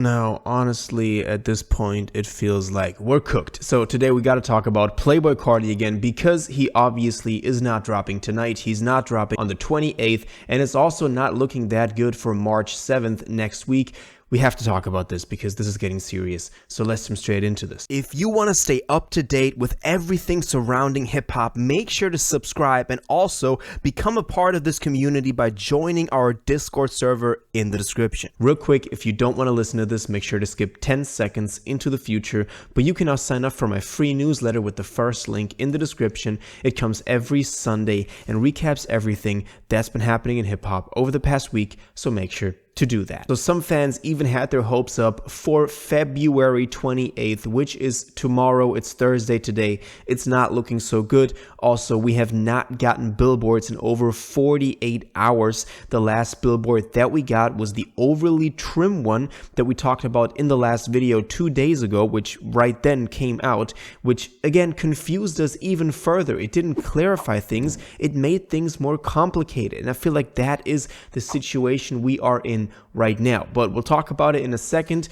Now, honestly, at this point, it feels like we're cooked. So today we got to talk about Playboi Carti again because he obviously is not dropping tonight. He's not dropping on the 28th, and it's also not looking that good for March 7th next week. We have to talk about this because this is getting serious. So let's jump straight into this. If you want to stay up to date with everything surrounding hip hop, make sure to subscribe and also become a part of this community by joining our Discord server in the description. Real quick, if you don't want to listen to this, make sure to skip 10 seconds into the future, but you can now sign up for my free newsletter with the first link in the description. It comes every Sunday and recaps everything that's been happening in hip hop over the past week, so make sure to do that. So some fans even had their hopes up for February 28th, which is tomorrow. It's Thursday today. It's not looking so good. Also, we have not gotten billboards in over 48 hours. The last billboard that we got was the overly trim one that we talked about in the last video 2 days ago, which right then came out, which again confused us even further. It didn't clarify things. It made things more complicated. And I feel like that is the situation we are in right now, but we'll talk about it in a second.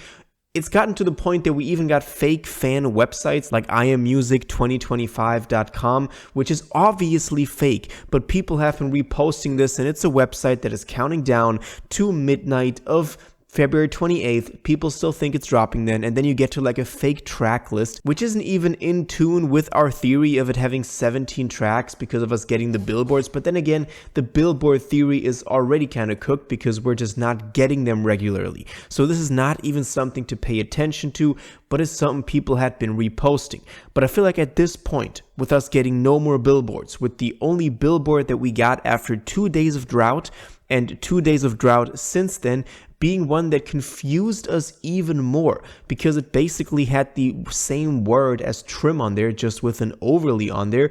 It's gotten to the point that we even got fake fan websites like iammusic2025.com, which is obviously fake, but people have been reposting this, and it's a website that is counting down to midnight of February 28th, people still think it's dropping then, and then you get to like a fake track list, which isn't even in tune with our theory of it having 17 tracks because of us getting the billboards. But then again, the billboard theory is already kind of cooked because we're just not getting them regularly. So this is not even something to pay attention to, but it's something people had been reposting. But I feel like at this point, with us getting no more billboards, with the only billboard that we got after 2 days of drought, and 2 days of drought since then being one that confused us even more because it basically had the same word as trim on there, just with an overly on there.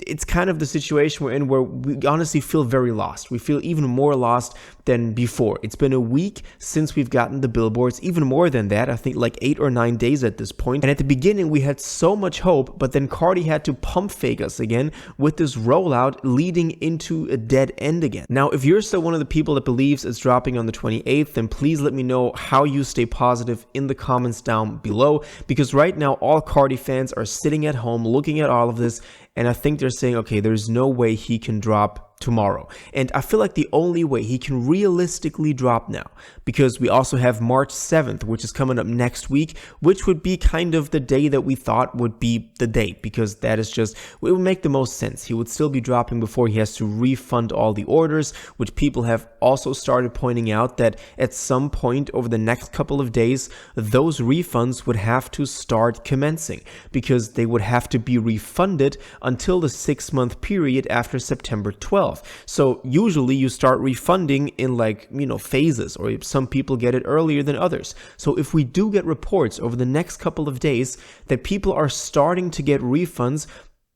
It's kind of the situation we're in where we honestly feel very lost. We feel even more lost than before. It's been a week since we've gotten the billboards, even more than that. I think like 8 or 9 days at this point. And at the beginning, we had so much hope, but then Carti had to pump fake us again with this rollout leading into a dead end again. Now, if you're still one of the people that believes it's dropping on the 28th, then please let me know how you stay positive in the comments down below, because right now all Carti fans are sitting at home looking at all of this, and I think they're saying, okay, there's no way he can drop tomorrow. And I feel like the only way he can realistically drop now, because we also have March 7th, which is coming up next week, which would be kind of the day that we thought would be the date, because that is just, it would make the most sense. He would still be dropping before he has to refund all the orders, which people have also started pointing out that at some point over the next couple of days, those refunds would have to start commencing, because they would have to be refunded until the 6-month period after September 12th. So usually you start refunding in phases, or some people get it earlier than others. So if we do get reports over the next couple of days that people are starting to get refunds,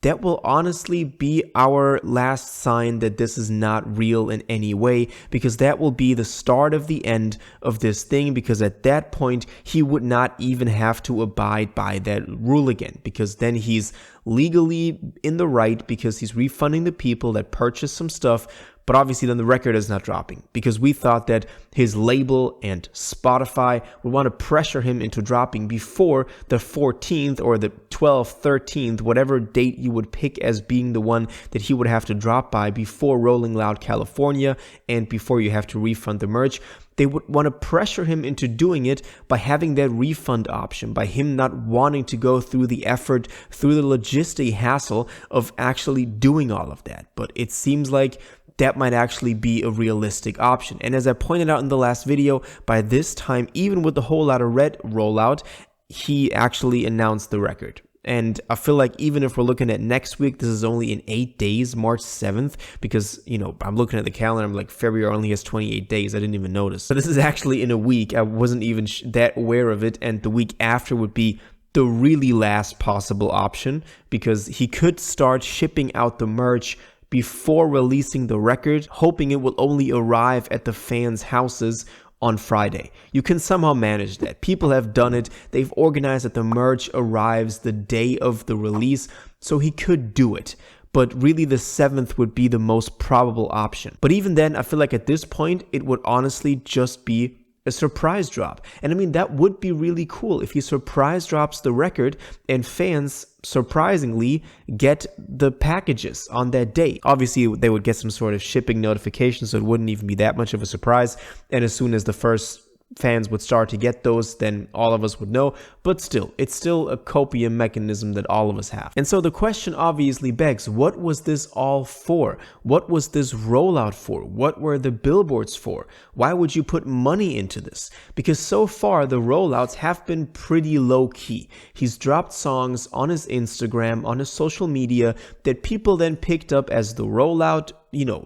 that will honestly be our last sign that this is not real in any way, because that will be the start of the end of this thing, because at that point he would not even have to abide by that rule again, because then he's legally in the right because he's refunding the people that purchased some stuff. But obviously then the record is not dropping, because we thought that his label and Spotify would want to pressure him into dropping before the 14th or the 12th, 13th, whatever date you would pick as being the one that he would have to drop by before Rolling Loud California and before you have to refund the merch. They would want to pressure him into doing it by having that refund option, by him not wanting to go through the effort, through the logistic hassle of actually doing all of that. But it seems like that might actually be a realistic option. And as I pointed out in the last video, by this time, even with the Whole Lotta Red rollout, he actually announced the record. And I feel like even if we're looking at next week, this is only in 8 days, March 7th, because, I'm looking at the calendar, I'm like, February only has 28 days. I didn't even notice. So this is actually in a week. I wasn't even that aware of it. And the week after would be the really last possible option, because he could start shipping out the merch before releasing the record, hoping it will only arrive at the fans' houses on Friday. You can somehow manage that. People have done it. They've organized that the merch arrives the day of the release, so he could do it. But really the 7th would be the most probable option. But even then, I feel like at this point, it would honestly just be a surprise drop. And I mean, that would be really cool if he surprise drops the record and fans surprisingly get the packages on that day. Obviously, they would get some sort of shipping notification, so it wouldn't even be that much of a surprise. And as soon as the first fans would start to get those, then all of us would know. But still, it's still a copium mechanism that all of us have. And so the question obviously begs, what was this all for? What was this rollout for? What were the billboards for? Why would you put money into this? Because so far the rollouts have been pretty low key. He's dropped songs on his Instagram, on his social media, that people then picked up as the rollout,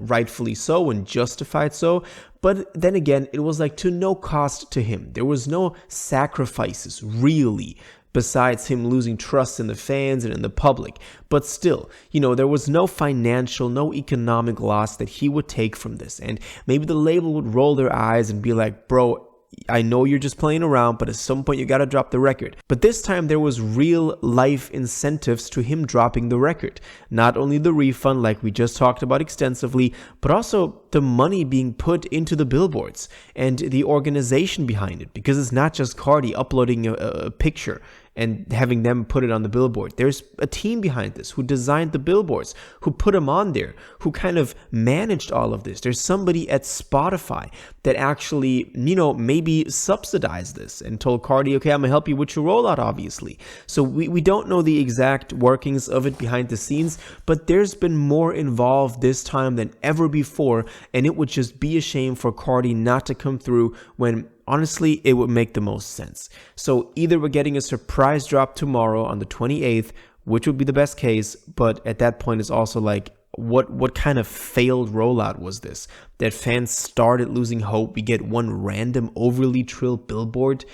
rightfully so and justified so. But then again, it was like to no cost to him. There was no sacrifices, really, besides him losing trust in the fans and in the public. But still, there was no financial, no economic loss that he would take from this. And maybe the label would roll their eyes and be like, bro, I know you're just playing around, but at some point you gotta drop the record. But this time there was real life incentives to him dropping the record. Not only the refund, like we just talked about extensively, but also the money being put into the billboards and the organization behind it. Because it's not just Carti uploading a picture and having them put it on the billboard. There's a team behind this who designed the billboards, who put them on there, who kind of managed all of this. There's somebody at Spotify that actually, maybe subsidized this and told Carti, okay, I'm gonna help you with your rollout, obviously. So we don't know the exact workings of it behind the scenes, but there's been more involved this time than ever before, and it would just be a shame for Carti not to come through when honestly, it would make the most sense. So either we're getting a surprise drop tomorrow on the 28th, which would be the best case, but at that point it's also like, what kind of failed rollout was this? That fans started losing hope. We get one random overly trilled billboard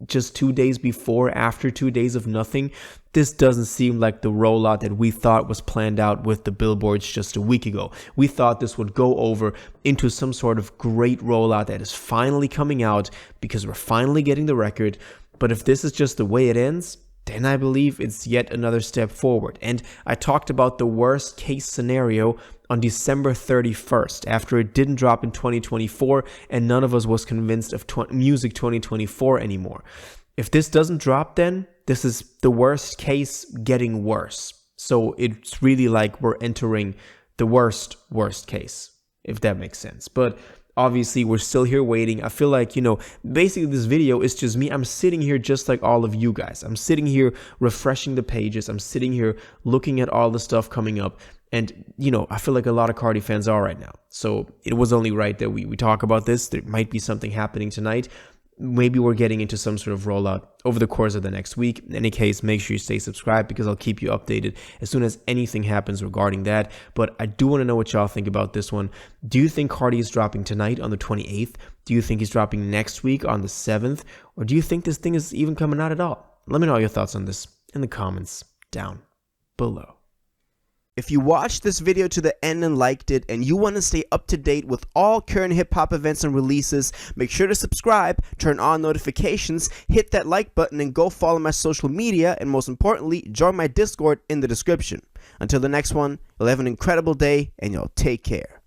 just 2 days before, after 2 days of nothing. This doesn't seem like the rollout that we thought was planned out with the billboards just a week ago. We thought this would go over into some sort of great rollout that is finally coming out because we're finally getting the record. But if this is just the way it ends, then I believe it's yet another step forward. And I talked about the worst case scenario on December 31st, after it didn't drop in 2024 and none of us was convinced of Music 2024 anymore. If this doesn't drop, then this is the worst case getting worse. So it's really like we're entering the worst case, if that makes sense. But obviously, we're still here waiting. I feel like, basically this video is just me. I'm sitting here just like all of you guys. I'm sitting here refreshing the pages. I'm sitting here looking at all the stuff coming up. And, I feel like a lot of Carti fans are right now. So it was only right that we talk about this. There might be something happening tonight. Maybe we're getting into some sort of rollout over the course of the next week. In any case, make sure you stay subscribed because I'll keep you updated as soon as anything happens regarding that. But I do want to know what y'all think about this one. Do you think Carti is dropping tonight on the 28th? Do you think he's dropping next week on the 7th? Or do you think this thing is even coming out at all? Let me know your thoughts on this in the comments down below. If you watched this video to the end and liked it, and you want to stay up to date with all current hip-hop events and releases, make sure to subscribe, turn on notifications, hit that like button, and go follow my social media, and most importantly, join my Discord in the description. Until the next one, you'll have an incredible day, and y'all take care.